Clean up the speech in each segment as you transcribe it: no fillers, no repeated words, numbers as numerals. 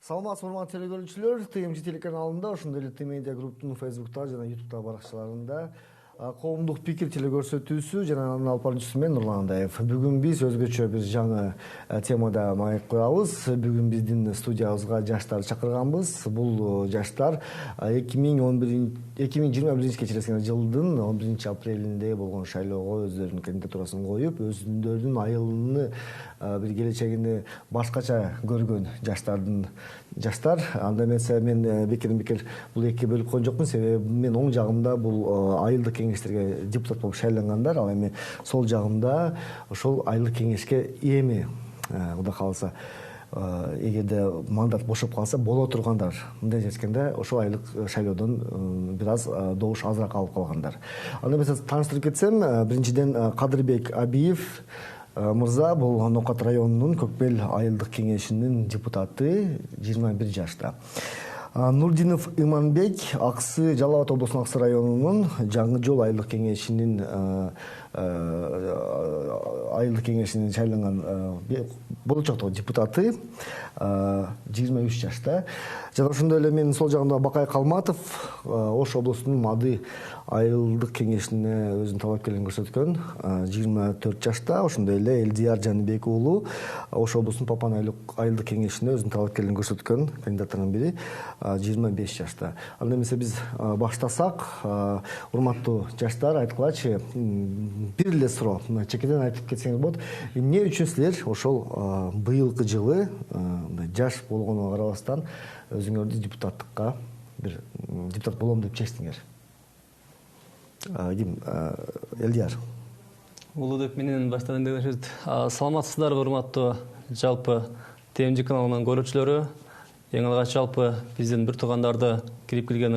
Саламатсызбы урматтуу телекөрүүчүлөр, ТМЖ телеканалында, ошондой эле Т-Медиа групптун Фейсбукта жана Ютубта баракчаларында коомдук пикир телекөрсөтүүсү жана анын алып баруучусу мен Нурлан Андаев. Бүгүн биз өзгөчө бир жаңы темада маек курабыз. Бүгүн биздин студиябызга жаштарды чакырганбыз. Бул жаштар 2021 кечиресине жылдын 11 апрелинде болгон шайлоого өздөрүнүн кандидатурасын коюп, өзүндөрүнүн айылыны бир келечегини башкача көргөн жаштар. Анда эмесе мен бекер бул эки бөлүп койгон жокмун, себеби мен оң жагымда бул айылдык кеңештерге депутат болуп шайлангандар, ал эми сол жагымда ошол айылдык кеңешке эми Кудай кааласа эгерде мандат бошоп калса боло тургандар. Мындай эткенде ошол айылдык шайлоодон бир аз добуш азыраак алып калгандар. Анда эмесе тааныштырып кетсем, биринчиден Кадырбек Абиев мырза бул Нокат районунун Көкбел айылдык кеңешинин депутаты, 21 жашта. Нурдинов Иманбек Аксы, Жалал Абад облусунун Аксы районунун Жаңы жол айылдык кеңешинин шайланган болочоктогу депутаты, 23 жашта. Жана ошондой эле менин сол жагымда Бакай Калматов Ош облусунун Мады айылдык кеңешине өзүнүн талапкерлигин көрсөткөн, 24 жашта. Ошондой эле Элдияр Жаныбек уулу Ош облусунун Папан айылдык кеңешине өзүнүн талапкерлигин көрсөткөн кандидаттардын бири, 25 жашта. Анда эмесе биз баштасак, урматтуу жаштар, айткылачы, бир эле суроо, чекеден айтып кетсеңиз болот. Эмне үчүн силер ошол быйылкы жылы жаш болгонуна карабастан өзүңөрдү депутаттыкка бир депутат болом деп чечтиңер? Элдияр. Улуудук менен баштан эндегеншет. Саламатсыздарбы урматтуу жалпы ТМЖ каналынын көрүүчүлөрү. Эң алгач жалпы биздин бир туугандарды кирип келген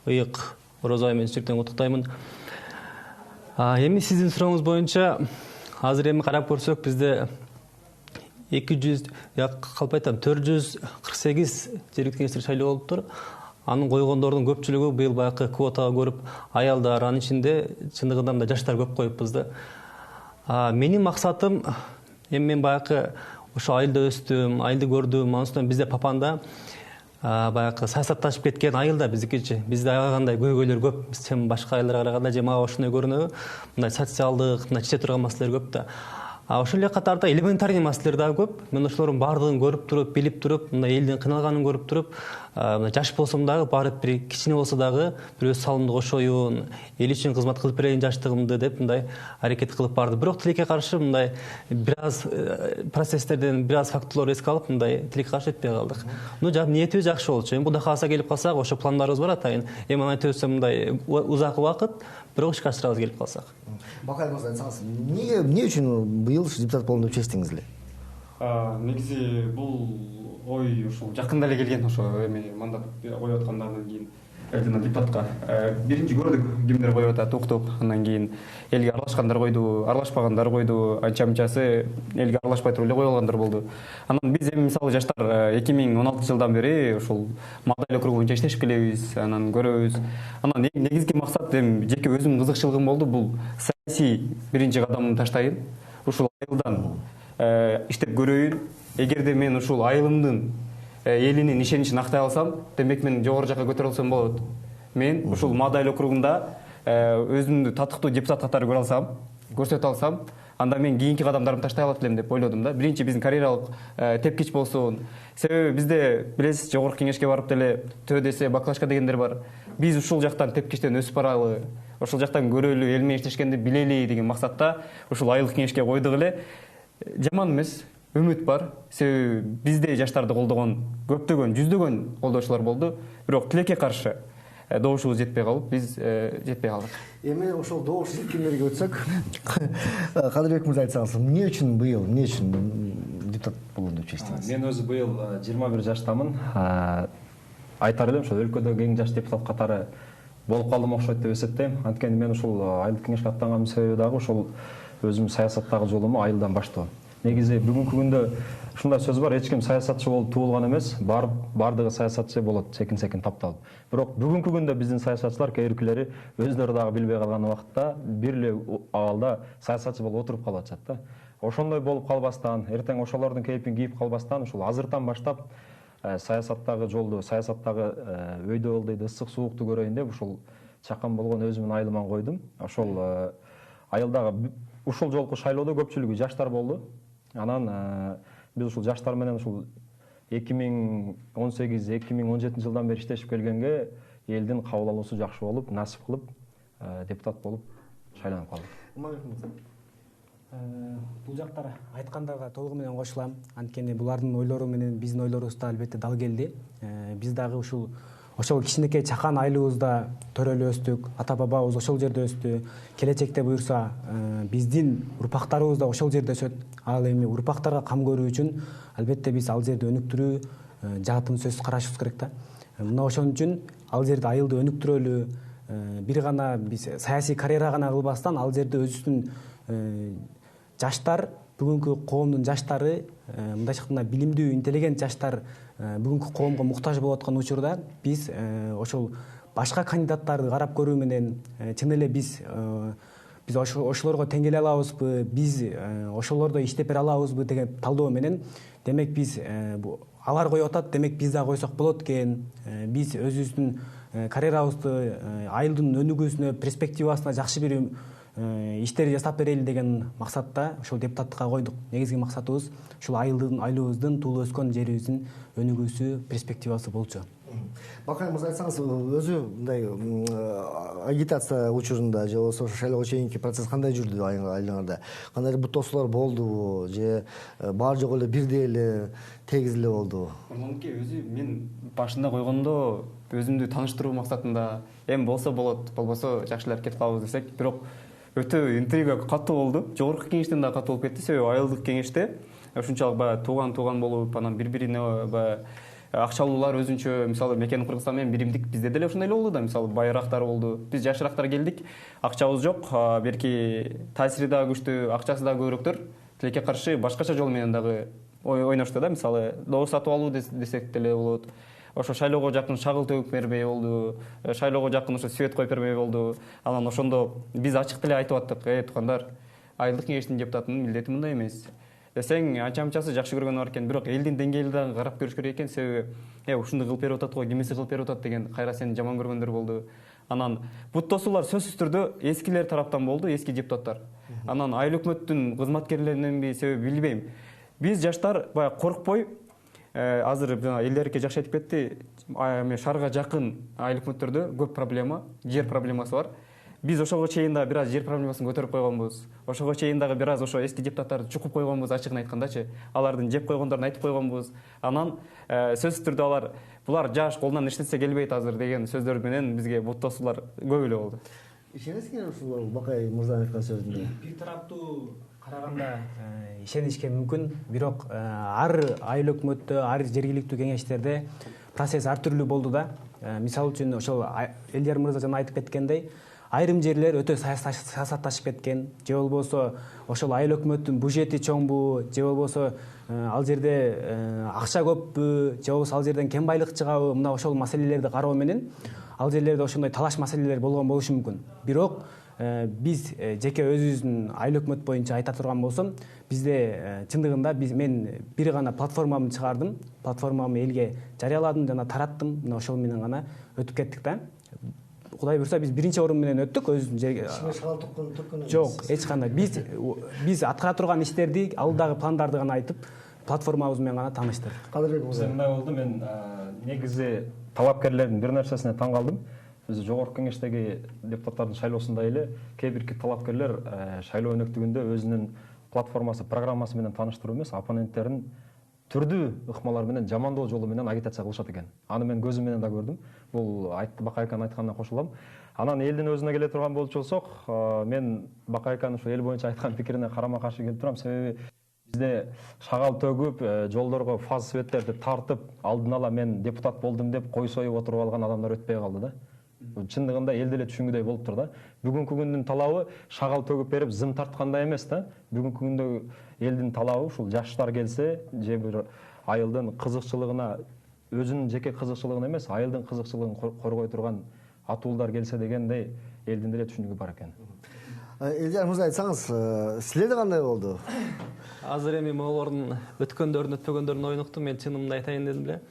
ыйык Орозо менен чирктен куттуктаймын. Эми сиздин сурооңуз боюнча азыр эми карап көрсөк бизде 448 жергиликтүү кеңештер шайлоо болуптур. Анын койгондордун көпчүлүгү быйыл баягы квотага көрүп аялдар, анын ичинде чындыгында да жаштар көп коюппуз да. Менин максатым, эми мен баягы ошо айылда өстүм, айылды көрдүм. Анын үстүнөн бизде Папанда баягы саясатташып кеткен айылда биздикичи. Бизде аягандай көйгөйлөр көп. Сен башка айылдарга караганда же мага ошондой көрүнөбү? Мындай социалдык, мындай чече турган маселелер көп да. Ошол эле катарда элементарный маселелер да көп. Мен ошолордун баардыгын көрүп туруп, билип туруп, мындай элдин кыйналганын көрүп туруп, жаш болсом дагы, барып бир кичине болсо дагы бир өз салымды кошоюн, эл үчүн кызмат кылып берейин жаштыгымды деп мындай аракет кылып барды. Бирок тилекке каршы мындай бир аз процесстерден бир аз факторлор эске алып, мындай тилекке каршы этпей калдык. Ниетибиз жакшы болчу. Эми Кудай кааласа келип калсак, ошо пландарыбыз бар атайын. Эми аны айтып өтсөм мындай узак убакыт, бирок ишке ашырабыз келип калсак. Бакай мырза, айтсаңыз, эмне үчүн быйыл депутат болом деп чечтиңиз эле? Негизи бул ой ушул жакында эле келген, ошо эми мандат коюп аткандан кийин жана депутатка биринчи көрдүк кимдер коюп атат, уктук. Андан кийин элге аралашкандар койду, аралашпагандар койду, анча-мынчасы элге аралашпай туруп эле кое алгандар болду. Анан биз эми мисалы жаштар 2016 жылдан бери ушул Мадайлы округу боюнча иштешип келебиз, анан көрөбүз. Анан негизги максат эми жеке өзүмдүн кызыкчылыгым болду, бул саясий биринчи кадамымды таштайын, ушул айылдан иштеп көрөйүн. Эгерде мен ушул айылымдын элинин ишеничин актай алсам, демек мен жогору жакка көтөрө алсам болот. Мен ушул Мадайлы округунда өзүмдү татыктуу депутат катары көрсөтө алсам, анда мен кийинки кадамдарымды таштай алат элем деп ойлодум да. Биринчи биздин карьералык тепкич болсун. Себеби бизде билесиз, жогорку кеңешке барып деле ТÖ бакалашка дегендер бар. Биз ушул жактан тепкичтен өсүп баралы, ошол жактан көрөлү, эл менен иштешкенди билели деген максатта ушул айылдык кеңешке койдук эле. Жаман эмес, үмүт бар. Себеби бизде жаштарды колдогон көптөгөн, жүздөгөн колдоочулар болду. Бирок тилекке каршы добушубуз жетпей калып, биз жетпей калдык. Эми ошол добуш жеткендерге өтсөк, Кадырбек мырза, айтсаңыз, эмне үчүн быйыл, эмне үчүн депутат болом деп чечтиңиз? Мен өзү быйыл 21 жаштамын. Айтар элем, ошол өлкөдөгү эң жаш депутат катары болуп калдым окшойт деп эсептейм. Анткени мен ушул айылдык кеңешке аттанганымдын себеби дагы ошол өзүм саясаттагы жолуму айылдан баштоо. Негизи бүгүнкү күндө ушундай сөз бар, эч ким саясатчы болуп туулган эмес, бардыгы саясатчы болот секин тапталып. Бирок бүгүнкү күндө биздин саясатчылар кээбиркилери өзлөрү дагы билбей калган убакытта бир эле абалда саясатчы болуп отуруп калып атышат да. Ошондой болуп калбастан, эртең ошолордун кейпин кийип калбастан, ушул азыртан баштап саясаттагы жолду, саясаттагы өйдө ol дейт, ысык суукту көрөйүн деп ушул чакан болгон өзүмдүн айылыма койдум. Ошол айылдагы ушул жолку шайлоодо көпчүлүгү жаштар болду. Анан биз ушул жаштар менен ушул 2018-2017 жылдан бери иштешип келгенге элдин кабыл алуусу жакшы болуп, насип кылып депутат болуп шайланып калдык. Бул жактар айткандарга толугу менен кошулам. Анткени булардын ойлору менен биздин ойлорубуз да албетте дал келди. Биз дагы ошол кичинекей чакан айылыбызда төрөлүп өстүк, ата бабабыз ошол жерде өстү. Келечекте буюрса биздин урпактарыбыз да ошол жерде өсөт. Ал эми урпактарга кам көрүү үчүн албетте биз ал жерди өнүктүрүү жаатын сөзсүз карашыбыз керек да. Мына ошон үчүн ал жерде айылды өнүктүрөлү, бир гана биз саясий карьера гана кылбастан ал жерде өзүбүздүн жаштар, бүгүнкү коомдун жаштары, мындайча айтканда билимдүү, интеллигент жаштар бүгүнкү коомго муктаж болуп аткан учурда биз ошол башка кандидаттарды карап көрүү менен чын эле биз ошолорго тең келе алабызбы, биз ошолордой иштеп бере алабызбы деген талдоо менен демек биз алар коюп атат, демек биз да койсок болот экен. Биз өзүбүздүн карьерабызды айылдын өнүгүүсүнө, перспективасына жакшы бир иштер жасап берели деген максатта ошол депутаттыкка койдук. Негизги максатыбыз ушул айылыбыздын, туулуп өскөн жерибиздин өнүгүүсү, перспективасы болчу. Бакай мырза, айтсаңыз, өзү мындай агитация учурунда же болбосо шайлоого чейинки процесс кандай жүрдү айылыңарда? Кандай бут тосуулар болдубу же баары жок эле бирдей эле тегиз эле болдубу? Нурманке, өзү мен башында койгондо өзүмдү тааныштыруу максатында эми болсо болот, болбосо жакшы эле аракет кылабыз десек, бирок өтө интрига катуу болду. Жогорку кеңештен да катуу болуп кетти. Себеби айылдык кеңеште ушунчалык баягы тууган болуп, анан бири-бирине баягы акчалуулар өзүнчө, мисалы мекени Кыргызстан менен биримдик бизде деле ошондой эле болду да. Мисалы байырактар болду. Биз жашыраактар келдик. Акчабыз жок, берки таасири дагы күчтүү, акчасы дагы көбүрөөктөр. Тилекке каршы башкача жол менен дагы ойношту да. Мисалы доо сатып алуу десек деле болот. Ошо шайлоого жакын шагыл төгүп бербей болду. Шайлоого жакын ошо свет коюп бербей болду. Анан ошондо биз ачык деле айтып аттык, тукандар, айылдык кеңештин депутатынын милдети мындай эмес. Десең анча-мынчасы жакшы көргөнү бар экен, бирок элдин деңгээлин дагы карап көрүш керек экен. Себеби ушуну кылып берип атат го, кимиси кылып берип атат деген кайра сени жаман көргөндөр болду. Анан бут тосуулар сөзсүз түрдө эскилер тараптан болду, эски депутаттар. Анан айыл өкмөттүн кызматкерлериненби, себеби билбейм. Биз жаштар баягы коркпой, азыр жана элдерке жакшы айтып кетти, шаарга жакын айыл өкмөттөрдө көп проблема, жер проблемасы бар. Биз ошого чейин дагы бир аз жер проблемасын көтөрүп койгонбуз. Ошого чейин дагы бир аз ошо эски депутаттарды чукуп койгонбуз, ачыгын айткандачы. Алардын жеп койгондорун айтып койгонбуз. Анан сөзсүз түрдө булар жаш, колунан эчтесе келбейт азыр деген сөздөр менен бизге бут тосуулар көп эле болду. Ишенесиңер ушул Бакай мырзанын айткан сөзүнө? Бир тараптуу караганда ишенишке мүмкүн, бирок ар айыл өкмөттө, ар жергиликтүү кеңештерде процесс ар түрлүү болду да. Мисалы үчүн ошол Элдияр мырза жана айтып кеткендей, айрым жерлер өтө саясатташып кеткен, же болбосо ошол айыл өкмөттүн бюджети чоңбу, же болбосо ал жерде акча көппү, же болбосо ал жерден кем байлык чыгабы, мына ошол маселелерди кароо менен ал жерлерде ошондой талаш маселелер болгон болушу мүмкүн. Бирок биз жеке өзүбүздүн айыл өкмөт боюнча айта турган болсом, бизде чындыгында мен бир гана платформамды чыгардым, платформамды элге жарыяладым жана тараттым, мына ошол менен гана өтүп кеттик да. Кудай буйрса биз биринчи орун менен өттүк, өзүбүздүн жерге. Шагал төккөн Жок, эч кандай. Биз аткара турган иштерди, алдагы пландарды гана айтып, платформабыз менен гана тааныштык. Кадырбек мырза. Мындай болду, мен негизи талапкерлердин бир нерсесине таң калдым. Биз жогорку кеңештеги депутаттардын шайлоосунда эле кээ бирки талапкерлер шайлоо өнөктүгүндө өзүнүн платформасы, программасы менен тааныштыруу эмес, оппоненттерин түрдүү ыкмалар менен, жамандоо жолу менен агитация кылышат экен. Аны мен көзүм менен да көрдүм. Бул Бакайканын айтканына кошулам. Анан элдин өзүнө келе турган болчу болсок, мен Бакайканын ушу эл боюнча айткан пикирине карама-каршы келип турам. Себеби бизде шагал төгүп, жолдорго фаз светтерди тартып, алдын ала мен депутат болдум деп кой союп отуруп алган адамдар өтпөй калды да. Чындыгында эл деле түшүнгүдөй болуп тур да. Бүгүнкү күндүн талабы шагал төгүп берип зым тарткандай эмес да. Бүгүнкү күндө элдин талабы ушул жаштар келсе, же бир айылдын кызыкчылыгына, өзүнүн жеке кызыкчылыгын эмес, айылдын кызыкчылыгын коргой турган атуулдар келсе дегендей элдин деле түшүнүгү бар экен. Элдияр мырза, айтсаңыз, силерде кандай болду? Азыр эми могулордун өткөндөрдүн, өтпөгөндөрүн ойноктум, мен чынымды айтайын дедим эле.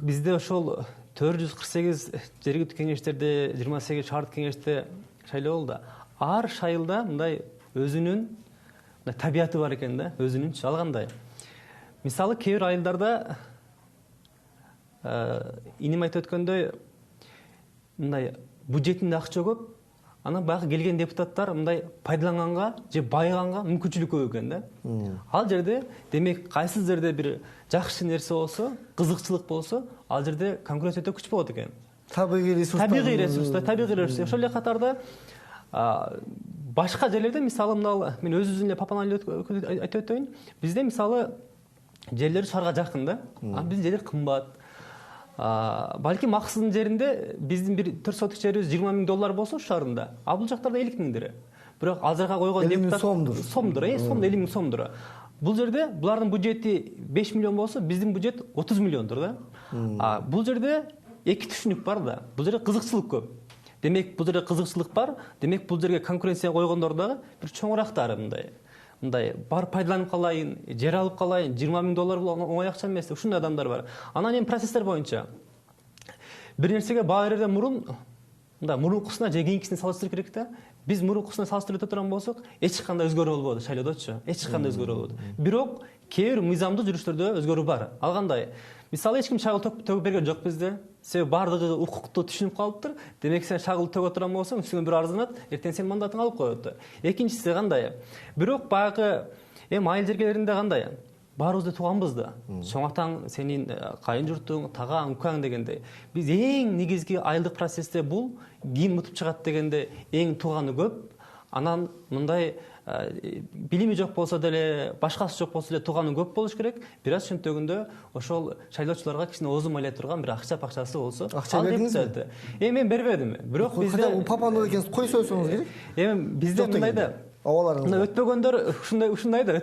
бизде ошол 448 жергиликтүү кеңештерде, 28 шаардык кеңеште шайлоо болду. Ар шайлда мындай өзүнүн табияты бар экен да, өзүнүнчү. Ал кандай? Мисалы, кээ бир айылдарда иним айтып өткөндөй мындай бюджетинде акча көп, анан баягы келген депутаттар мындай пайдаланганга же байыганга мүмкүнчүлүк көп экен да. Ал жерде демек кайсы жерде бир жакшы нерсе болсо, кызыкчылык болсо, ал жерде конкуренция өтө күч болот экен. Табигый ресурс. Ошол эле катарда башка жерлерде, мисалы, мына мен өзүбүздүн эле Папан айыл айтып өтөйүн. Бизде мисалы жерлер шаарга жакын да. Биздин жерлер кымбат. Балки максыздын жеринде биздин бир 4 соток жерибиз $20,000 болсо шаарында, а бул жактарда 50,000 лира. Бирок ал жерге койгон депутат сомдур, 50,000 сомдур. Бул жерде булардын бюджети 5 миллион болсо, биздин бюджет 30 миллиондур да. Бул жерде эки түшүнүк бар да. Бул жерде кызыкчылык көп. Демек бул жерде кызыкчылык бар. Демек бул жерге конкуренция койгондор дагы бир чоңурактары мындай бар пайдаланып калайын, жер алып калайын, $20,000 бул оңой акча эмес. Ушундай адамдар бар. Анан эми процесстер боюнча бир нерсеге баа берерден мурун мындай мурункусуна же кийинкисине салыштырып керек да. Биз мурункусуна салыштырып өтө турган болсок, эч кандай өзгөрүү болбоду шайлоодочу. Эч кандай өзгөрүү болбоду. Бирок кээ бир мыйзамдуу жүрүштөрдө өзгөрүү бар. Ал кандай? Мисалы, эч ким шагыл төгүп берген жок бизде. Себеби бардыгы укукту түшүнүп калыптыр. Демек сен шагыл төгө турган болсоң, үстүңө бир арызданат, эртең сен мандатыңды алып коет. Экинчиси кандай? Бирок баягы эми айыл жергелеринде кандай? Баарыбызды тууганбыз да. Чоң атаң, сенин кайын журтуң, тагаң, укаң дегенде. Биз эң негизги айылдык процессте бул ким мутуп чыгат дегенде эң тууганы көп. Анан мындай билими жок болсо деле, башкасы жок болсо деле тууганы көп болуш керек. Бир аз чөнтөгүндө ошол шайлоочуларга кичине оозун майлай турган бир акчасы болсо. Акча бердиңизби? Мен бербедим. Бирок бизде Папанды экенсиз кой сойсоңуз керек. Бизде мындай да. Өтпөгөндөр ушундай да,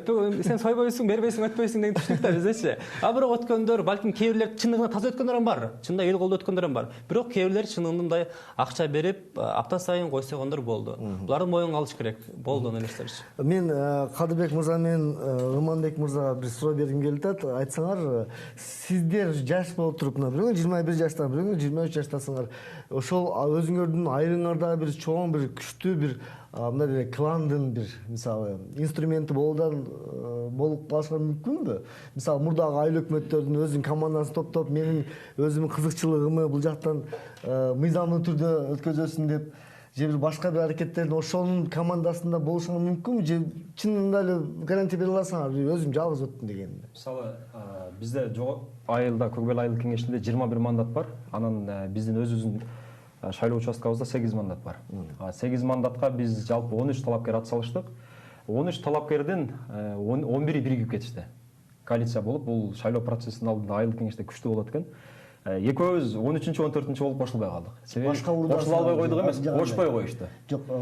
сен сойбойсуң, бербейсиң, өтпөйсүң деген түшүнүк да биздечи. Бирок өткөндөр, балким кээ бирлер чындыгында таза өткөндөр бар. Чында эл колдо өткөндөр бар. Бирок кээ бирлер чындыгында мындай акча берип, апта сайын койсогондор болду. Буларды моюнга алыш керек. Болду аны нерселер. Мен Кадырбек мырза менен Ыманбек мырзага бир суроо бергим келип атат. Айтсаңар, сиздер жаш болуп туруп, бирөө 21 жашта, бирөө 23 жаштасыңар. Ошол өзүңөрдүн айылыңарда бир чоң, бир күчтүү бир мындай кландын бир мисалы инструменти болуп калышы мүмкүнбү? Мисалы мурдагы айыл өкмөттөрдүн өзүнүн командасын топтоп, менин өзүмдүн кызыкчылыгымы бул жактан мыйзамдуу түрдө өткөзөсүн деп, же бир башка бир аракеттердин ошонун командасында болушу мүмкүнбү? Же чынында эле гарантия бере аласыңар, өзүм жалгыз өттүм дегенде? Мисалы, бизде айылда Көкбел айыл кеңешинде 21 мандат бар. Анан биздин өзүбүздүн шайлоо участкабызда 8 мандат бар. 8 мандатка биз жалпы 13 талапкер ат салыштык. 13 талапкердин 11-и биригип кетишти. Коалиция болуп, бул шайлоо процессинин алдында айыл кеңеште күчтүү болот экен. Экөөбүз 13-14 болуп кошулбай калдык. Кошула албай койдук эмес, кошпой коюшту.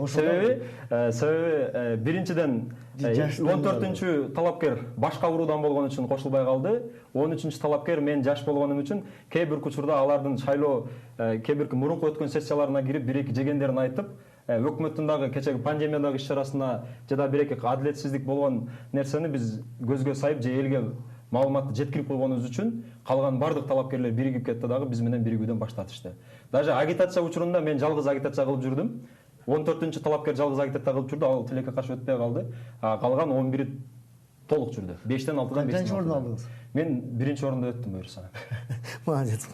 Себеби биринчиден 14-чү талапкер башка уруудан болгон үчүн кошулбай калды. 13-чү талапкер мен жаш болгонум үчүн кээ бир учурда алардын шайлоо кээ бир мурунку өткөн сессияларына кирип бир-эки жегендерин айтып, өкмөттүн дагы кечеги пандемиядагы иш-чарасына жада бир-эки адилетсиздик болгон нерсени биз көзгө сайып же элге маалыматты жеткирип койгонубуз үчүн калган бардык талапкерлер биригип кетти дагы биз менен биригүүдөн баш тартышты. Даже агитация учурунда мен жалгыз агитация кылып жүрдүм. 14-чү талапкер жалгыз агитация кылып жүрдү, ал тилекке каршы өтпөй калды. Калган 11 толук жүрдү. 5тен 6дан 5. Канча орун алдыңыз? Мен 1-орунда өттүм буюрса. Молодец.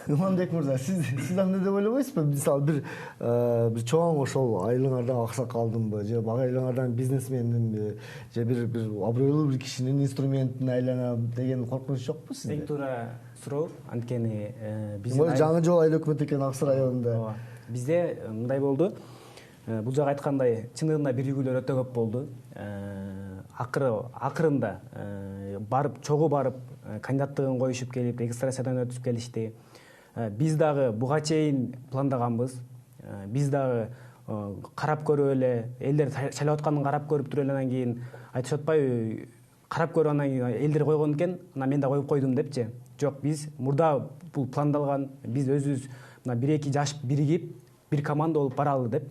Ыманбек мырза, сиз андай деп ойлобойсузбу? Мисалы бир чоң ошол айылыңардан аксакалдынбы, же айылыңардан бизнесмендинби, же бир абройлуу бир кишинин инструментине айланам деген коркунуч жокпу сизде? Эң туура суроо. Анткени биздин жаңы жол айыл өкмөт экен Аксы районунда. Бизде мындай болду. Бул жак айткандай чындыгында биригүүлөр өтө көп болду. Акырында барып чогуу барып кандидаттыгын коюшуп келип, регистрациядан өтүп келишти. Биз дагы буга чейин пландаганбыз. Биз дагы карап көрүп эле, элдер шайлап атканын карап көрүп туруп эле анан кийин айтышып атпайбы, карап көрүп анан кийин элдер койгон экен, анан мен да коюп койдум депчи. Жок, биз мурда бул пландалган, биз өзүбүз мына 1-2 жаш биригип, бир команда болуп баралы деп.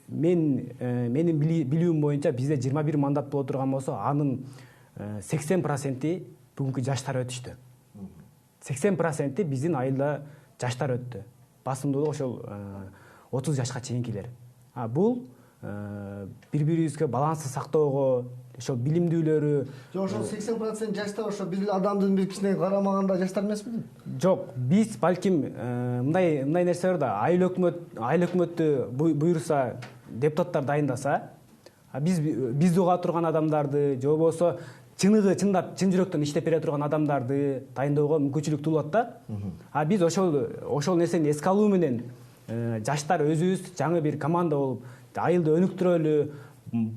Менин билүүм боюнча бизде 21 мандат боло турган болсо, анын 80% бүгүнкү жаштар өтүштү. 80% биздин айылда жаштар өттү. Басымдуулук ошол 30 жашка чейинкилер. Бул бири-бирибизге балансты сактоого, ошол билимдүүлөрү. Ошол 80% жаштар ошо бир адамдын бир кичине карамаганда жаштар эмесмиди? Жок, биз балким мындай нерсе бар да, айыл өкмөттү буйруса, депутаттар дайындаса, бизди уга турган адамдарды, же болбосо чындап чын жүрөктөн иштеп бере турган адамдарды дайындоого мүмкүнчүлүк туулат да. Биз ошол нерсени эске алуу менен жаштар өзүбүз жаңы бир команда болуп айылды өнүктүрөлү,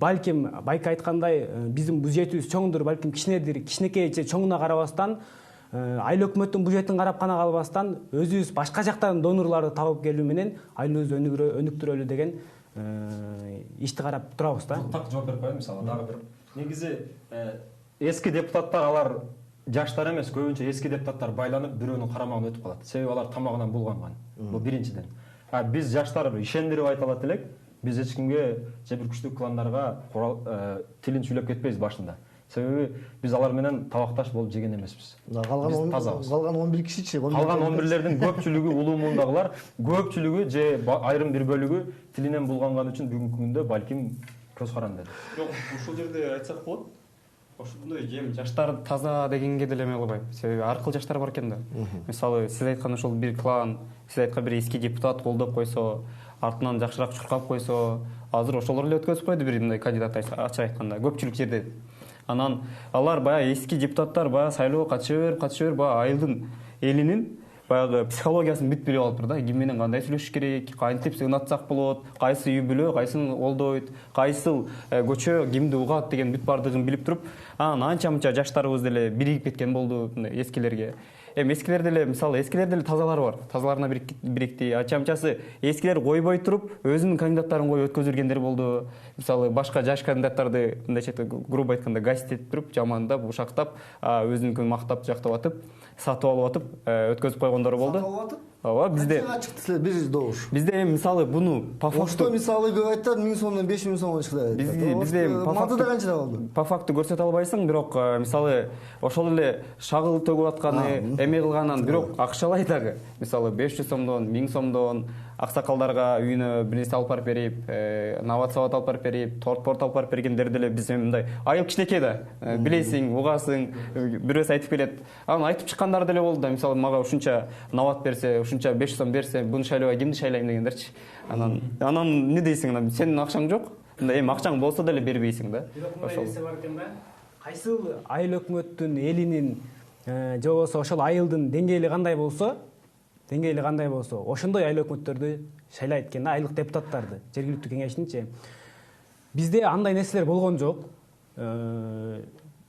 балким байке айткандай биздин бюджетибиз чоңдур, балким кичинекей же чоңуна карабастан, айыл өкмөттүн бюджетин карап гана калбастан, өзүбүз башка жактан донорларды табып келүү менен айылыбызды өнүктүрөлү деген ишти карап турабыз да. Так жооп берип коеюн, мисалы дагы бир. Негизи эски депутаттар алар жаштар эмес, көбүнчө эски депутаттар байланып бирөөнүн карамагына өтүп калат. Себеби алар тамагынан булганган. Бул биринчиден. Биз жаштар ишендирип айта алат элек, биз эч кимге же бир күчтүү кландарга тилин сүйлөп кетпейбиз башында. Себеби биз алар менен табакташ болуп жеген эмеспиз. Калган 11 кишичи. Калган 11лердин көпчүлүгү, улуумундагылар көпчүлүгү же айрым бир бөлүгү тилинен булганган үчүн бүгүнкү күндө балким көз каранды. Жок, ушул жерде айтсак болот. Ошондой эми жаштар таза дегенге деле эме кылбайм. Себеби ар кыл жаштар бар экен да. Мисалы, сиз айткан ошол бир клан, сиз айткан бир эски депутат колдоп койсо, артынан жакшыраак чуркап койсо, азыр ошолор эле өткөзүп койду бир мындай кандидат ачык айтканда, көпчүлүк жерде. Анан алар баягы эски депутаттар баягы шайлоого катыша бер, баягы айылдын элинин баягы психологиясын бүт билип алыптыр да, ким менен кандай сүйлөшүш керек, кантип сыгынатсак болот, кайсы үй бүлө кайсын колдойт, кайсыл көчө кимди угат деген бүт бардыгын билип туруп, анан анча-мынча жаштарыбыз деле биригип кеткен болду эскилерге. Эми эскилер деле, мисалы, эскилер деле тазалар бар. Тазаларына бирикти. Анча-мынчасы эскилер койбой туруп, өзүнүн кандидаттарын коюп өткөзүлгендер болду. Мисалы, башка жаш кандидаттарды мындайча грубо айтканда гасить этип туруп, жамандап, ушактап, өзүнүnkүн мактап, жактап атып, сатып алып атып, өткөзүп койгондору болду. Сатып алып атып? Ооба, бизде чыкты силер бир добуш. Бизде эми мисалы буну по факту Ошто мисалы көп айтат 1000 сомдон 5000 сомго чыкты. Бизде по факту канча болду? По факту көрсөтө албайсың, бирок мисалы ошол эле шагыл төгүп атканы, эме кылганын бирок акчалай дагы. Мисалы 500 сомдон, 1000 сомдон аксакалдарга үйүнө бир нерсе алып барып берип, новация алып барып берип, торт алып барып бергендер деле биз мындай айыл кичинекей да, билесиң, угасың, бирөөсү айтып келет. Анан айтып чыккандар деле болду да, мисалы мага ушунча нават берсе, ушунча 500 сом берсе, буну шайлоого кимди шайлайм дегендерчи. Анан эмне дейсиң, анан сенин акчаң жок. Эми акчаң болсо деле бербейсиң да. Бирок мындай нерсе бар экен да. Кайсыл айыл өкмөттүн элинин же болбосо ошол айылдын деңгээли кандай болсо, ошондой айыл өкмөттөрдү шайлайт экен да, айылдык депутаттарды, жергиликтүү кеңештинчи. Бизде андай нерселер болгон жок.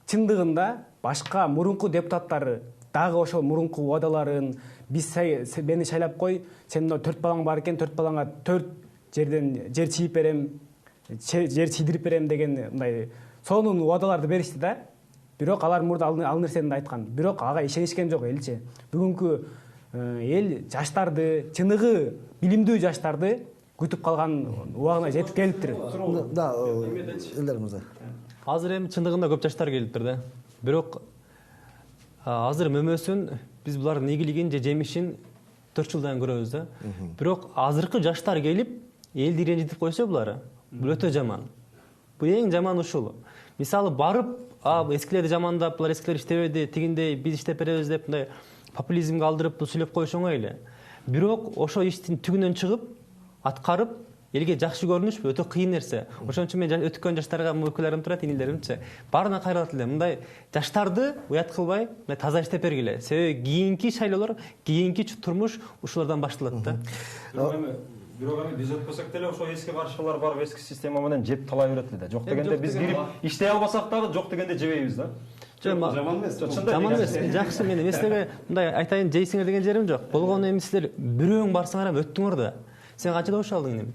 Чындыгында башка мурунку депутаттар дагы ошол мурунку убадаларын мени шайлап кой, сен 4 балаң бар экен, 4 балаңа 4 жерден жер чийип берем, жер чийдирип берем деген мындай сонун убадаларды беришти да. Бирок алар мурда ал нерсени айткан. Бирок ага ишенишкен жок элчи. Бүгүнкү эл жаштарды, чыныгы билимдүү жаштарды күтүп калган убагына жетип келиптир. Да, элдер мырза. Азыр эми чындыгында көп жаштар келиптир да. Бирок азыр мөмөсүн биз булардын ийгилигин же жемишин 4 жылдан көрөбүз да. Бирок азыркы жаштар келип элди ренжитип койсо булар, бул өтө жаман. Бул эң жаман ушул. Мисалы барып, эскилерди жамандап, булар эскилер иштебеди, тигиндей биз иштеп беребиз деп мындай популизмге алдырып сүйлөп коюш оңой эле. Бирок ошо иштин түгүнөн чыгып, аткарып, элге жакшы көрүнүш өтө кыйын нерсе. Ошон үчүн мен өткөн жаштарга өкүлдөрүм турат, инилеримчи, баарына кайрылат элем. Мындай жаштарды уят кылбай, таза иштеп бергиле. Себеби кийинки шайлоолор, кийинки турмуш ушулардан башталат да. Бирок эми биз өтпөсөк деле ошо эски барышкалар барып эски система менен жеп талай берет да. Жок дегенде биз кирип иштей албасак дагы жок дегенде жебейбиз да. Жаман эмес. Жаман эмес. Жакшы, мен эместеге мындай айтайын, жейсиңер деген жерим жок. Болгону эми силер бирөөң барсаңар эми өттүңөр да. Сен канча добуш алдың эми?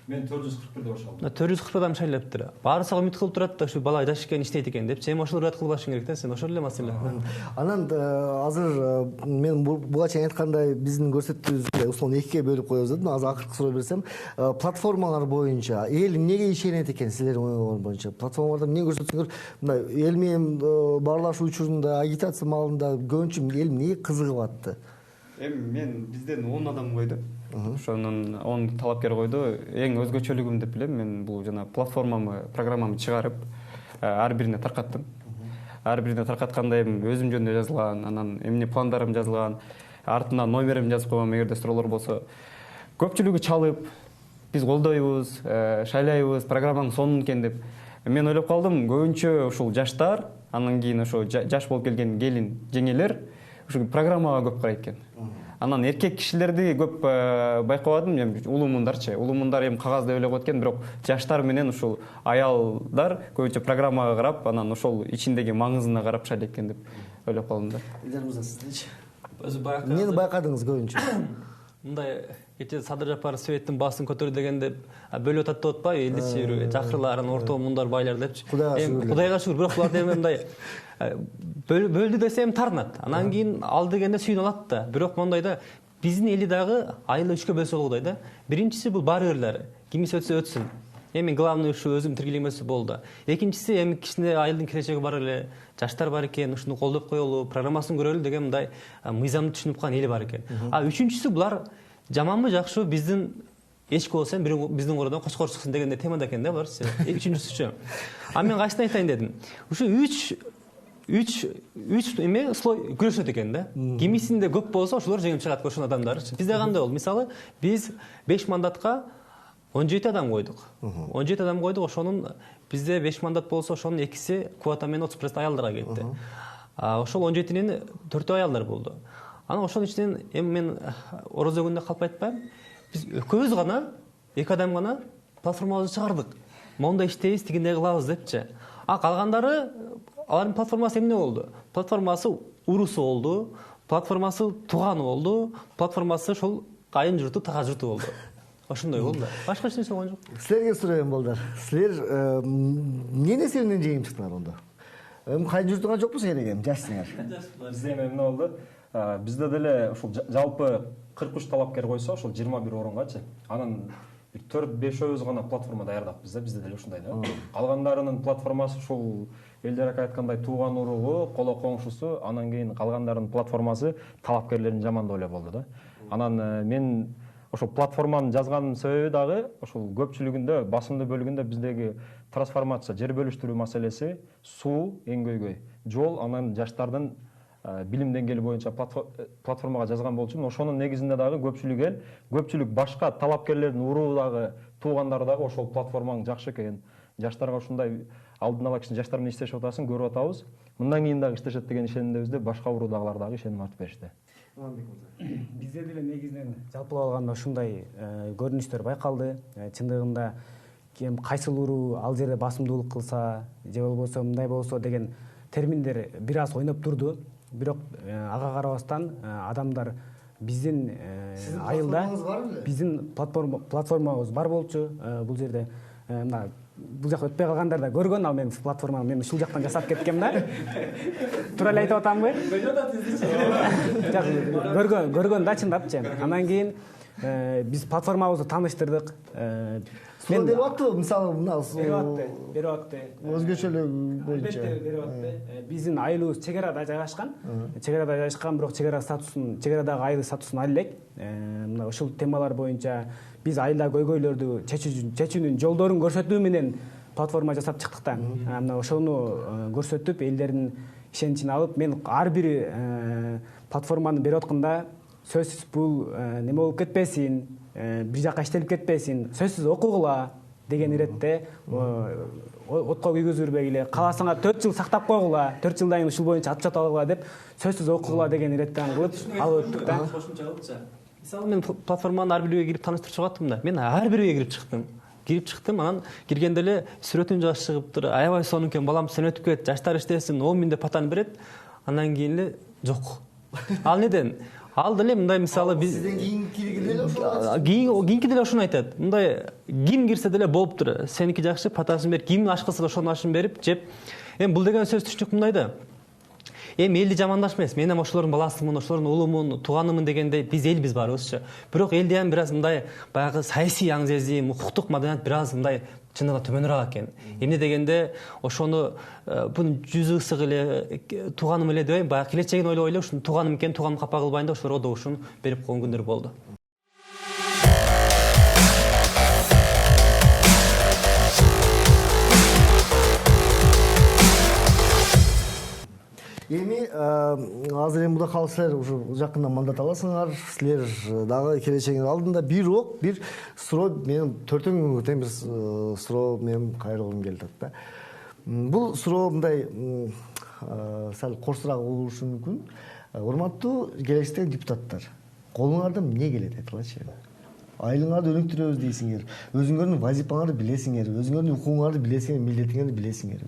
Мен 441-де ошол. 440 адам шайлаптыр. Баарысы үмүт кылып турат да ушу бала жаш экен иштейт экен деп. Сен ошол урат кылбашың керек да, сен ошол эле маселе. Анан азыр мен буга чейин айткандай биздин көрсөтүүбүздү условно экиге бөлүп коебуз дедим. Азыр акыркы суроо берсем, платформалар боюнча эл эмнеге ишенет экен силердин оюңор боюнча? Платформаларда эмне көрсөтсөңөр, мындай эл менен баарлашуу учурунда, агитация маалында көбүнчө эл эмнеге кызыгып атты? Эми мен бизден 10 адам койду. Ошонун 10 талапкер койду. Эң өзгөчөлүгүм деп билем, мен бул жана платформамы, программамы чыгарып, ар бирине таркаттым. Ар бирине таркатканда эми өзүм жөнүндө жазылган, анан эмне пландарым жазылган, артынан номерим жазып койгом эгерде суроолор болсо. Көпчүлүгү чалып, биз колдойбуз, шайлайбыз, программанын сонун экен деп. Мен ойлоп калдым, көбүнчө ушул жаштар, анан кийин ошо жаш болуп келген келин, жеңелер ушу программага көп карайт экен. Анан эркек кишилерди көп байкабадым, эми улуумундарчы. Улуумундар эми кагаз деп эле коет экен, бирок жаштар менен ушул аялдар көбүнчө программага карап, анан ошол ичиндеги маңызына карап шайлайт экен деп ойлоп калдым да. Илдар мырза, сиздечи? Өзү байкадым. Эмнени байкадыңыз көбүнчө? Мындай кечээ Садыр Жапар Светтин баасын көтөр дегенде бөлүп атат деп атпайбы, элдичи жакырларын, орто мундар байлар депчи. Кудайга шүгүр, бирок булар эми мындай бөлдү десе эми тартынат. Анан кийин ал дегенде сүйүнүп алат да. Бирок моундай да биздин эли дагы айылы 3кө бөлсө болгодай да. Биринчиси бул баары бирлер. Кимиси өтсө өтсүн. Эми главный ушу өзүм тиргелемесе болду. Экинчиси эми кичине айылдын келечеги бар эле, жаштар бар экен, ушуну колдоп коелу, программасын көрөлү деген мындай мыйзамды түшүнүп калган эли бар экен. Үчүнчүсү булар жаманбы жакшы биздин эчки болсо биздин короодон кочкор чыксын дегенде темада экен да булар. Үчүнчүсүчү. Мен кайсысын айтайын дедим. Ушу үч эме слой күрөшөт экен да. Кимисинде көп болсо ошолор жеңип чыгат ошол адамдар. Бизде кандай болду? Мисалы, биз 5 мандатка 17 адам койдук. 17 адам койдук, ошонун бизде 5 мандат болсо ошонун экиси квота менен 30% аялдарга кетти. Ошол 17-нин 4-өө аялдар болду. Анан ошонун ичинен эми мен орозо күнүндө калп айтпайм. Биз экөөбүз гана, 2 адам гана платформабызды чыгардык. Монда иштейбиз, тигиндей кылабыз депчи. Калгандары алардын платформасы эмне болду? Платформасы урусу болду, платформасы тууганы болду, платформасы ошол кайын журту, тага журту болду. Ошондой болду. Башка эч нерсе болгон жок. Силерге сурайм балдар. Силер эмне нерседен жеңип чыктыңар онда? Кайын журтуңа жокпу силер жашсыңар? Бизде эми эмне болду? Бизде деле ушул жалпы 43 талапкер койсо, ошол 21 орунгачы. Анан 4-5 гана платформа даярдаппыз да, бизде деле ушундай да. Калгандарынын платформасы ушул Элдер ака айткандай тууган уругу, коло коңшусу, анан кийин калгандарынын платформасы талапкерлердин жамандоо эле болду да. Анан мен ошол платформаны жазганымдын себеби дагы ошол көпчүлүгүндө, басымдуу бөлүгүндө биздеги трансформация, жер бөлүштүрүү маселеси, суу эң көйгөй, жол, анан жаштардын билим деңгээли боюнча платформага жазган болчумун. Ошонун негизинде дагы көпчүлүк башка талапкерлердин уруу дагы, туугандары дагы ошол платформаң жакшы экен. Жаштарга ушундай алдын ала киши жаштар менен иштешип атасың, көрүп атабыз. Мындан кийин дагы иштешет деген ишенимдебизде, башка уруудагылар дагы ишеним артып беришти. Бизде деле негизинен жалпылап алганда ушундай көрүнүштөр байкалды. Чындыгында кайсыл уруу ал жерде басымдуулук кылса, же болбосо мындай болсо деген терминдер бир аз ойноп турду. Бирок ага карабастан адамдар биздин айылда биздин платформабыз бар болчу. Бул жерде мына бул жакка өтпөй калгандар да көргөн, ал мен платформаны мен ушул жактан жасап кеткем да. Туура эле айтып атамбы? Көргөн да чындапчы. Андан кийин биз платформабызды тааныштырдык. Мен деп аттыбы, мисалы мына берип атты. Өзгөчөлүк боюнча. Берип атты. Биздин айылыбыз чегарада жайгашкан. Бирок чегарадагы айыл статусун ала элек. Мына ушул темалар боюнча биз айылда көйгөйлөрдү чечүүнүн жолдорун көрсөтүү менен платформа жасап чыктык да. Мына ошону көрсөтүп, элдердин ишеничин алып, мен ар бир платформаны берип атканда сөзсүз бул неме болуп кетпесин, бир жака иштелип кетпесин, сөзсүз окугула деген иретте отко күйгүзүрбөй эле кааласаңар 4 жыл сактап койгула, 4 жылдан кийин ушул боюнча отчет алгыла деп сөзсүз окугула деген иреттен кылып алып өттүк да. Мисалы мен платформанын ар бирөөгө кирип тааныштырып чыгаттым да. Мен ар бирөөгө кирип чыктым, анан киргенде эле сүрөтүн жазып чыгыптыр. Аябай сонун экен, балам сен өтүп кет, жаштар иштесин, 10 000 деп патан берет. Андан кийин эле жок. Ал неден? ал деле мындай мисалы биз Сизден кийинкилери деле ошол кийинки деле ошону айтат. Мындай ким кирсе деле болуптур. Сеники жакшы, патасын бер, кимдин аш кылса да ошонун ашын берип жеп. Эми бул деген сөз түшүнүк мындай да. Эми элди жамандаш эмес. Мен эми ошолордун баласымын, ошолордун уулумун, тууганымын дегенде биз элбиз баарыбызчы. Бирок элде эми бир аз мындай баягы саясий аңзезим, укуктук маданият бир аз мындай чыныгы төмөнүрөөк экен. Эмне дегенде ошону бун жүз ысык эле тууганым эле дебейм, баягы келечегин ойлой эле ушуну тууганым экен, тууганым капа кылбайын деп ошолорго да ушуну берип койгон күндөр болду. Эми азыр эми мында калсаңар уже жакында мандат аласыңар, силер дагы келечегиңер алдында бирок бир суроо менин 4 күнгө тең бир суроо менин кайрылгым келип атат да. Бул суроо мындай сал корсураак болушу мүмкүн. Урматтуу келечектеги депутаттар, колуңардан эмне келет айтылачы? Айлыңарды өнүктүрөбүз дейсиңер, өзүңөрдүн вазипаңарды билесиңер, өзүңөрдүн укугуңарды билесиңер, милдетиңерди билесиңер.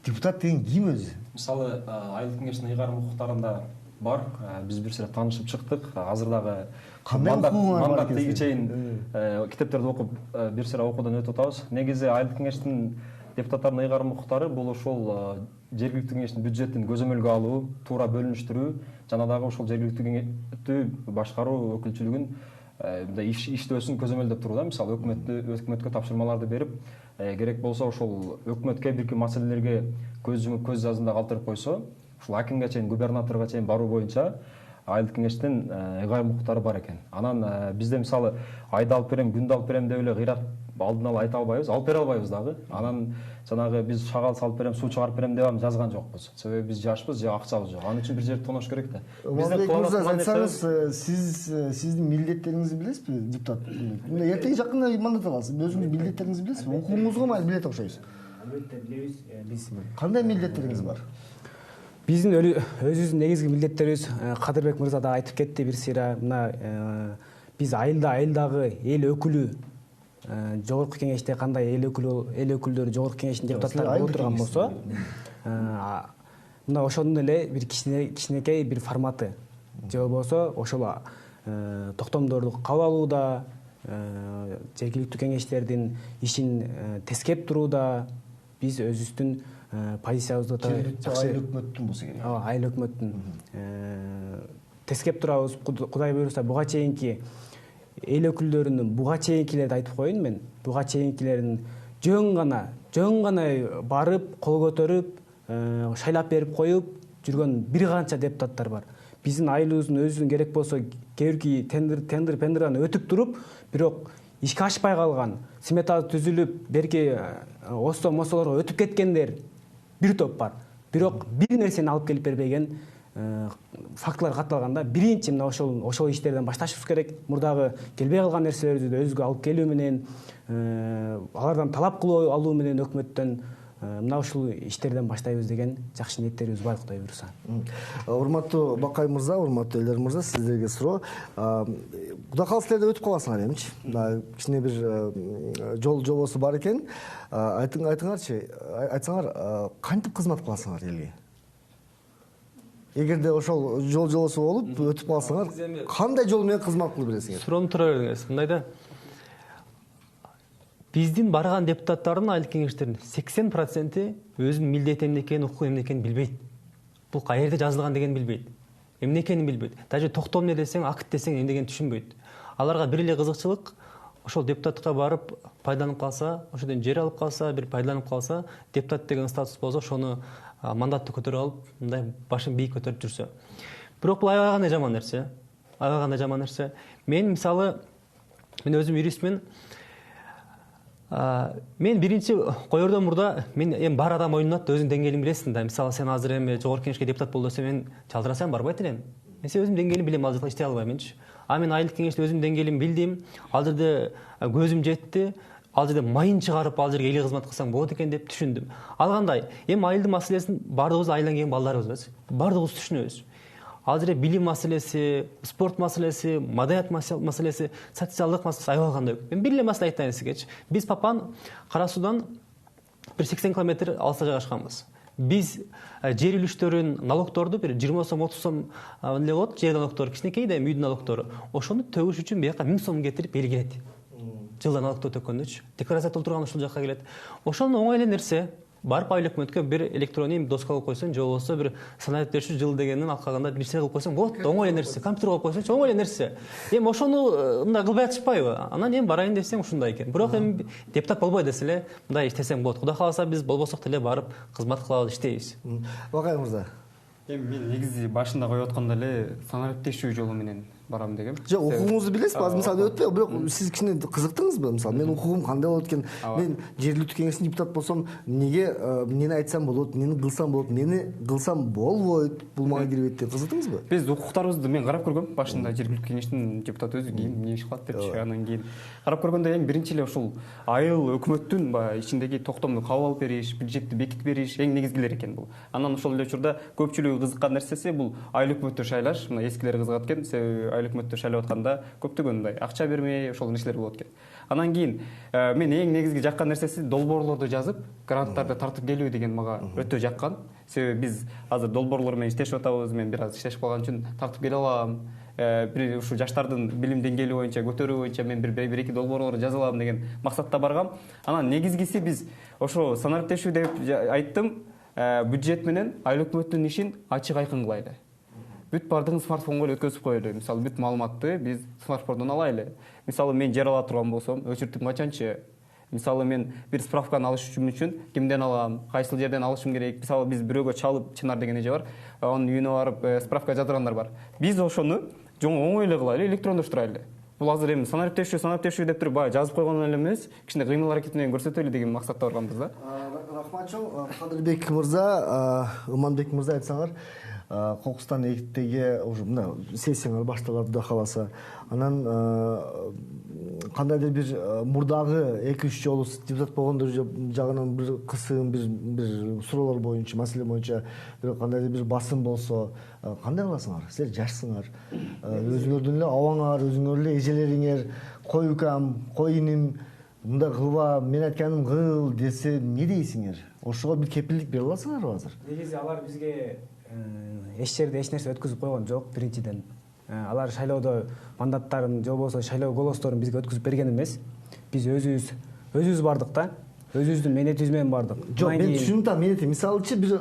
Депутат деген ким өзү? Мисалы айылдык кеңештин ыйгарым укуктарында бар. Биз бир сыйра таанышып чыктык. Азыр дагы кандай укугуңар бар мандат тийги чейин китептерди окуп бир сыйра окуудан өтүп атабыз. Негизи айылдык кеңештин депутаттардын ыйгарым укуктары бул ошол жергиликтүү кеңештин бюджетин көзөмөлгө алуу, туура бөлүнүштүрүү, жана дагы ошол жергиликтүү кеңешти башкаруу өкүлчүлүгүн иштөөсүн көзөмөлдөп туруу да. Мисалы өкмөткө тапшырмаларды берип, керек болсо ошол өкмөткө бирки маселелерге көз жумуп көз жазында калтырып койсо, ушул акимге чейин, губернаторго чейин баруу боюнча айылдык кеңештин ыйгарым укуктары бар экен. Анан бизде мисалы айда алып берем, күндө алып берем деп эле кыйрап алдын ала айта албайбыз, алып бере албайбыз дагы. Анан жанагы биз шагал салып берем, суу чыгарып берем деп жазган жокпуз. Себеби биз жашпыз, же акчабыз жок. Анын үчүн бир жерди тонош керек да. Сиздин милдеттериңизди билесизби, депутат? Эртең жакында мандат аласыз. Өзүңүздүн милдеттериңизди билесизби? Укугуңузга ма билет окшойсуз? Албетте билебиз. Биз кандай милдеттериңиз бар? Биздин өзүбүздүн негизги милдеттерибиз Кадырбек мырза да айтып кетти бир сыйра. Мына биз айылдагы эл өкүлү жогорку кеңеште кандай эл өкүлдөрү жогорку кеңештин депутаттары болуп турган болсо, мына ошонун эле бир кичинекей бир форматы. Же болбосо ошол токтомдорду кабыл алууда, жергиликтүү кеңештердин ишин тескеп турууда биз өзүбүздүн позициябызды жакшы айыл өкмөттүн болсо керек. Айыл өкмөттүн тескеп турабыз. Кудай буйруса буга чейинки эл өкүлдөрүнүн буга чейинкилерди айтып коеюн мен. Буга чейинкилердин жөн гана барып, кол көтөрүп, шайлап берип коюп жүргөн бир канча депутаттар бар. Биздин айылыбыздын өзүнүн керек болсо кээбирки тендердан өтүп туруп, бирок ишке ашпай калган, сметасы түзүлүп, берки мосолорго өтүп кеткендер бир топ бар. Бирок бир нерсени алып келип бербеген фактылар катталганда, биринчи мына ошол иштерден башташыбыз керек. Мурдагы келбей калган нерселерди өзүгө алып келүү менен, алардан талап кылып алуу менен өкмөттөн мына ушул иштерден баштайбыз деген жакшы ниеттерибиз бар, Кудай буйруса. Урматтуу Бакай мырза, урматтуу Элер мырза, сиздерге суроо. Кудай кааласа силер өтүп каласыңар эмичи. Кичине бир жобосу бар экен. Айтсаңар, кантип кызмат кыласыңар элге? Эгерде ошол жобосу болуп өтүп калсаңар, кандай жол менен кызмат кылып бересиңер? Суроону тура бериңиз. Мындай да. Биздин барган депутаттардын айыл кеңештеринин 80% өзүнүн милдети эмне экенин, укугу эмне экенин билбейт. Бул каерде жазылган дегенин билбейт. Эмне экенин билбейт. Даже токтом эмне десең, акт десең эмне дегенин түшүнбөйт. Аларга бир эле кызыкчылык, ошол депутатка барып пайдаланып калса, ошодон жер алып калса, бир пайдаланып калса, депутат деген статус болсо, ошону мандатты көтөрүп алып, мындай башын бийик көтөрүп жүрсө. Бирок бул аябай гана жаман нерсе. Аябай гана жаман нерсе. Мен мисалы, мен өзүм юристмин. Мен биринчи коердон мурда мен эми бар адам ойнонот, өзүң деңгээлиңди билесиң да. Мисалы сен азыр эми жогорку кеңешке депутат бол десе мен чалдырасам барбайт элем. Мен өзүм деңгээлимди билем, ал жерде иштей албаймынчы. Мен айылдык кеңеште өзүм деңгээлимди билдим. Ал жерде көзүм жетти. Ал жерде майын чыгарып, ал жерге элге кызмат кылсаң болот экен деп түшүндүм. Ал кандай? Эми айылдын маселесин бардыгыбыз айылдан келген балдарыбыз, бардыгыбыз түшүнөбүз. Ал жерде билим маселеси, спорт маселеси, маданият маселеси, социалдык маселеси аябай кандай көп. Мен бир эле маселе айтайын сизге. Биз Папан Кара Суудан бир 80 километр алыста жайгашканбыз. биз жер үлүштөрүн налогторду бир 20 сом 30 сом эле болот, жер налогтору кичинекей да үйдүн налогтору, ошону төгүш үчүн бияка 1000 сом кетирип белгилейт. Жылда налогтой төккөндөчү декларация толтурган ушул жакка келет. Ошону оңой эле нерсе. Барып айыл өкмөткө бир электронный доска кылып койсоң, же болбосо бир санат берүүчү жыл дегенин алкаганда бир кылып койсоң болот, оңой эле нерсе. Компьютер коюп койсоңчу оңой эле нерсе. Эми ошону мындай кылбай атышпайбы? Анан эми барайын десең ушундай экен. Бирок эми депутат болбой десе эле мындай иштесең болот. Кудай кааласа биз болбосок деле барып кызмат кылабыз, иштейбиз. Багай мырза. Эми мен негизи башында коюп атканда эле санариптештүү жолу менен барам дегем. Жок, укугуңузду билесиз, азыр мисалы өтпөй, бирок сиз кичине кызыктыңызбы? Мисалы мен укугум кандай болот экен? Мен жергиликтүү кеңештин депутаты болсом, эмнеге эмнени айтсам болот, эмнени кылсам болот, эмнени кылсам болбойт, бул мага кирбейт деп кызыктыңызбы? Биз укуктарыбызды мен карап көргөм. Башында жергиликтүү кеңештин депутаты өзү кийин эмне иш кылат депчи. Анан кийин карап көргөндө эң биринчи эле ушул айыл өкмөттүн ичиндеги токтомду кабыл алып бериш, бюджетти бекитип бериш эң негизгилер экен бул. Анан ошол эле учурда көпчүлүгү кызыккан нерсеси бул айыл өкмөттү шайлаш. Мына эскилери кызыгат экен. Себеби айыл өкмөттү шайлап атканда көптөгөн мындай акча бермей ошол нерселер болот экен. Анан кийин мен эң негизги жаккан нерсеси долбоорлорду жазып, гранттарды тартып келүү деген мага өтө жаккан. Себеби биз азыр долбоорлор менен иштешип атабыз. Мен бир аз иштешип калган үчүн тартып келе алам. Бир ушу жаштардын билим деңгээли боюнча көтөрүү боюнча мен бир эки долбоорлорду жаза алам деген максатта баргам. Анан негизгиси биз ошо санариптештүү деп айттым, бюджет менен айыл өкмөттүн ишин ачык айкын кылайлы. Бүт бардыгын смартфонго эле өткөзүп коелу. Мисалы бүт маалыматты биз смартфондон алайлы. Мисалы мен жер ала турган болсом, өчүртүп качанчы. Мисалы мен бир справканы алыш үчүн кимден алам, кайсыл жерден алышым керек. Мисалы биз бирөөгө чалып, Чынар деген эже бар, анын үйүнө барып справка жаздыргандар бар. Биз ошону оңой эле кылайлы, электрондоштурайлы. Бул азыр эми санариптештүү деп туруп баягы жазып койгон эле эмес, кичине кыймыл аракети менен көрсөтөлү деген максатта барганбыз да. Рахмат чоң, Кадырбек мырза, Уманбек мырза айтсаңар, Кокустан эктеге уже мына сессияңар башталат Кудай кааласа. Анан кандайдыр бир мурдагы 2-3 жолу депутат болгондор жагынан бир кысым бир суроолор боюнча, маселе боюнча бир кандайдыр бир басым болсо, кандай кыласыңар? Силер жашсыңар. Өзүңөрдүн эле абаңар, өзүңөр эле эжелериңер, кой укам, кой иним мындай кылба, мен айтканым кыл десе эмне дейсиңер? Ошого бир кепилдик бере аласыңарбы азыр? Негизи алар бизге эч жерде эч нерсе өткөзүп койгон жок. Биринчиден алар шайлоодо мандаттарын же болбосо шайлоо голосторун бизге өткөзүп берген эмес. Биз өзүбүз бардык да. Өзүбүздүн менетибиз менен бардык. Жок, мен түшүнүп атам, менети. Мисалычы бир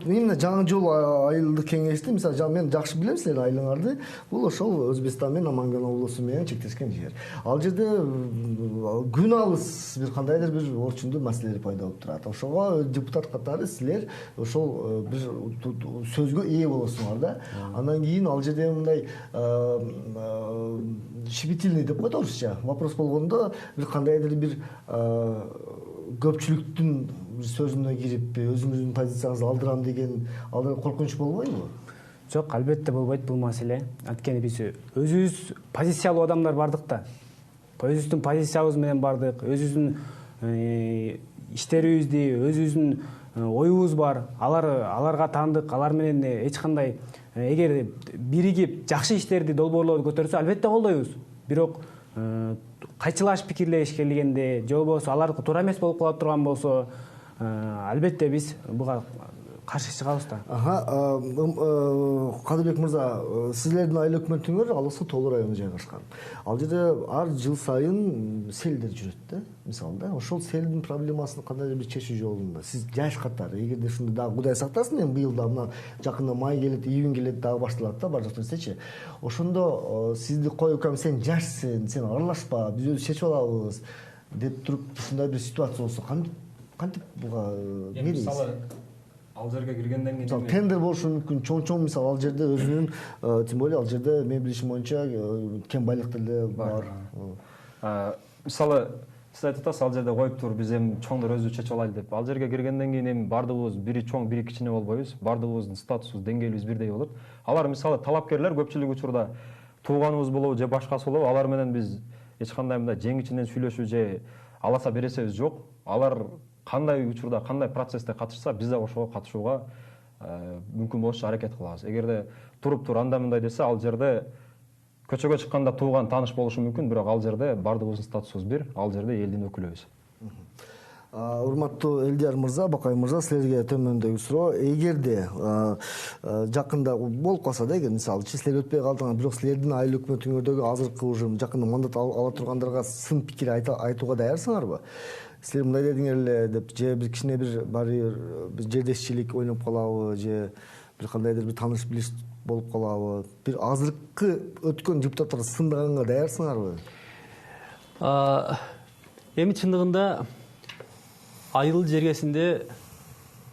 именно жаңы жол айылдык кеңешти, мисалы мен жакшы билем силердин айылыңарды. Бул ошол Өзбекстан менен Аманган облусу менен чектешкен жер. Ал жерде күн алыс бир кандайдыр бир орчундуу маселелер пайда болуп турат. Ошого депутат катары силер ошол бир сөзгө ээ болосуңар да. Андан кийин ал жерде мындай щепетильный деп коет орусча. Вопрос болгондо бир кандайдыр бир көпчүлүктүн сөзүнө кирип өзүңүздүн позицияңызды алдырам деген коркунуч болбойбу? Жок, албетте болбойт бул маселе. Анткени биз өзүбүз позициялуу адамдар бардык да. Өзүбүздүн позициябыз менен бардык, өзүбүздүн иштерибизди, өзүбүздүн оюбуз бар. Аларга таандык, алар менен эч кандай эгер биригип жакшы иштерди, долбоорлорду көтөрсө, албетте колдойбуз. Бирок кайчылаш пикирлеш келгенде, же болбосо алар туура эмес болуп кала турган болсо, албетте биз буга каршы чыгабыз да. Кадырбек мырза, силердин айыл өкмөтүңөр Алыскы Тоолу районунда жайгашкан. Ал жерде ар жыл сайын селдер жүрөт да, мисалы да. Ошол селдин проблемасын кандайдыр бир чечүү жолунда сиз жаш катары, эгерде ушунда дагы Кудай сактасын, эми быйыл да мына жакында май келет, июнь келет, дагы башталат да бар жактан нерсечи. Ошондо сизди кой укам, сен жашсың, сен аралашпа, биз өзү чечип алабыз деп туруп ушундай бир ситуация болсо кантип буга эмне дейсиз? Ал жерге киргенден кийин тендер болушу мүмкүн, чоң мисалы ал жерде өзүнүн, тем более ал жерде мен билишим боюнча кен байлык деле бар. Мисалы сиз айтып атасыз, ал жерде коюп тур, биз эми чоңдор өзү чечип алайлы деп. Ал жерге киргенден кийин эми бардыгыбыз бири чоң, бири кичине болбойбуз. Бардыгыбыздын статусубуз, деңгээлибиз бирдей болот. Алар мисалы талапкерлер көпчүлүк учурда тууганыбыз болобу же башкасы болобу, алар менен биз эч кандай мындай жең ичинен сүйлөшүү же аласа бересебиз жок. Алар кандай учурда, кандай процессте катышса, биз да ошого катышууга мүмкүн болушунча аракет кылабыз. Эгерде туруп анда мындай десе, ал жерде көчөгө чыкканда тууган, тааныш болушу мүмкүн, бирок ал жерде бардыгыбыздын статусубуз бир, ал жерде элдин өкүлүбүз. Урматтуу Элдияр мырза, Бакай мырза, силерге төмөндөгү суроо. Эгерде жакында болуп калса да, мисалы силер өтпөй калдыңар, бирок силердин айыл өкмөтүңөрдөгү азыркы уже жакында мандат ала тургандарга сын пикир айтууга даярсыңарбы? Силер мындай дедиңер эле деп, же бир кичине бир жердешчилик ойноп калабы, же бир кандайдыр бир тааныш билиш болуп калабы? Бир азыркы өткөн депутаттарды сындаганга даярсыңарбы? Эми чындыгында айыл жергесинде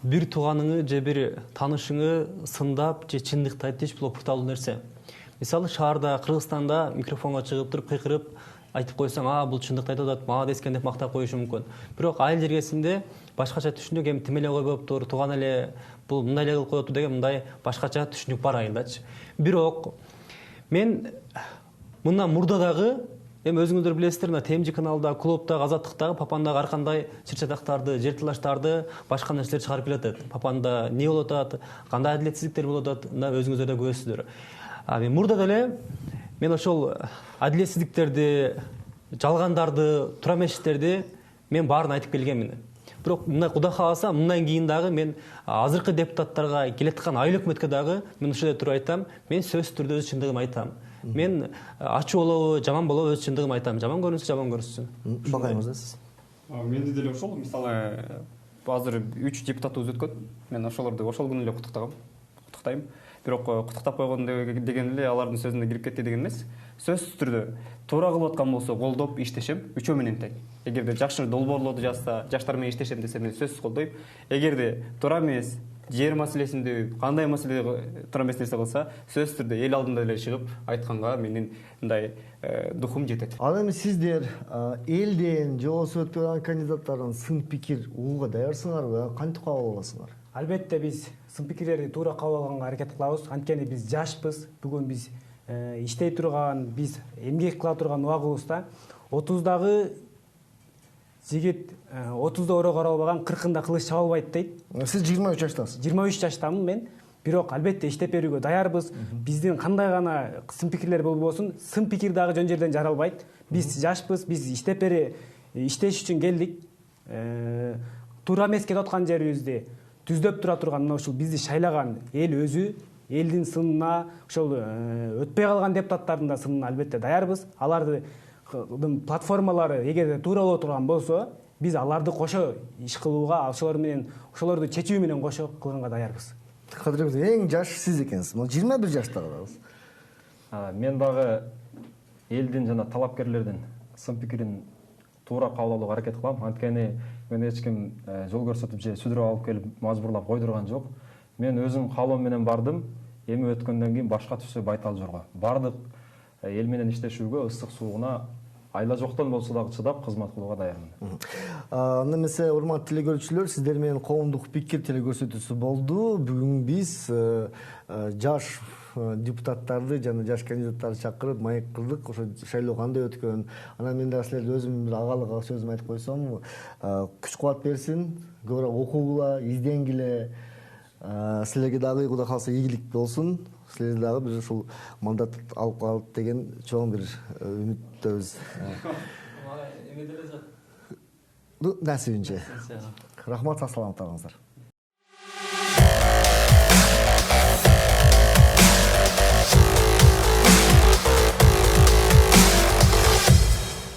бир тууганыңы же бир таанышыңы сындап же чындыкты айтыш бул опурталуу нерсе. Мисалы шаарда, Кыргызстанда микрофонго чыгып туруп кыйкырып айтып койсоң, бул чындыкты айтып атат, мага дескен деп мактап коюшу мүмкүн. Бирок айыл жергесинде башкача түшүнүк, эми тим эле койбоптур, тууган эле бул мындай эле кылып коет деген мындай башкача түшүнүк бар айылдачы. Бирок мен мындан мурда дагы, эми өзүңүздөр билесиздер, мына ТМЖ каналда, клубдагы, азаттыктагы Папандагы ар кандай чыр-чатактарды, жер тилаштарды, башка нерселер чыгарып келатат. Папанда эмне болуп атат, кандай адилетсиздиктер болуп атат, мына өзүңүздөр да көрөсүздөр. Мен мурда деле мен ошол адилетсиздиктерди, жалгандарды, туура эместерди мен баарын айтып келгенмин. Бирок мындай Кудай кааласа, мындан кийин дагы мен азыркы депутаттарга, келаткан айыл өкмөткө дагы мен ушул эле туруп айтам, мен сөзсүз түрдө өз чындыгымды айтам. Мен ачуу болобу, жаман болобу өз чындыгымды айтам. Жаман көрүнсө, жаман көрүнсүн. Бакай мырза, сиз? Менде деле ошол, мисалы азыр 3 депутатыбыз өткөн. Мен ошолорду ошол күнү эле куттуктайм. Бирок куттуктап койгон деген эле алардын сөзүнө кирип кетти деген эмес. Сөзсүз түрдө туура кылып аткан болсо колдоп иштешем, үчөө менен тең. Эгерде жакшы долбоорлорду жазса, жаштар менен иштешем десе мен сөзсүз колдойм. Эгерде туура эмес, жер маселесинде кандай маселе туура эмес нерсе кылса, сөзсүз түрдө эл алдында эле чыгып айтканга менин мындай духум жетет. Ал эми сиздер элден же болбосо өтпөй калган кандидаттардын сын пикир угууга даярсыңарбы? Кантип кабыл аласыңар? Албетте биз сын пикирлерди туура кабыл алганга аракет кылабыз. Анткени биз жашпыз. Бүгүн биз иштей турган, биз эмгек кыла турган убагыбызда 30дагы жигит 30да орого оролбаган 40-ында кылыч чаба албайт дейт. Сиз 23 жаштасыз. 23 жаштамын мен. Бирок албетте иштеп берүүгө даярбыз. Биздин кандай гана сын пикирлер болбосун, сын пикир дагы жөн жерден жаралбайт. Биз жашпыз, биз иштеш үчүн келдик. Туура эмес кетип аткан жерибизди түздөп тура турган мына ушул бизди шайлаган эл өзү, элдин сынына, ошол өтпөй калган депутаттардын да сынына албетте даярбыз. Алардын платформалары эгерде туура боло турган болсо, биз аларды кошо иш кылууга, ошолорду чечүү менен кошо кылганга даярбыз. Кадыр эң жаш сиз экенсиз. 21 жаштагысыз. Мен дагы элдин жана талапкерлердин сын пикирин туура кабыл алууга аракет кылам. Анткени мен эч ким жол көрсөтүп же сүдүрүп алып келип мажбурлап койдурган жок. Мен өзүм каалоом менен бардым. Эми өткөндөн кийин башка түшсө байтал жорго. Бардык эл менен иштешүүгө, ысык суугуна айла жоктон болсо дагы чыдап кызмат кылууга даярмын. Анда эмесе, урматтуу телекөрүүчүлөр, сиздер менен коомдук пикир телекөрсөтүүсү болду. Бүгүн биз жаш депутаттарды жана жаш кандидаттарды чакырып маек кылдык. Ошо шайлоо кандай өткөн. Анан мен дагы силерге өзүм бир агалык сөзүм айтып койсом, күч кубат берсин, көбүрөөк окугула, изденгиле. Силерге дагы Кудай кааласа ийгилик болсун. Силер дагы бир ушул мандат алып калат деген чоң бир үмүттөбүз. Насибинче. Рахмат, ассалам алейкум.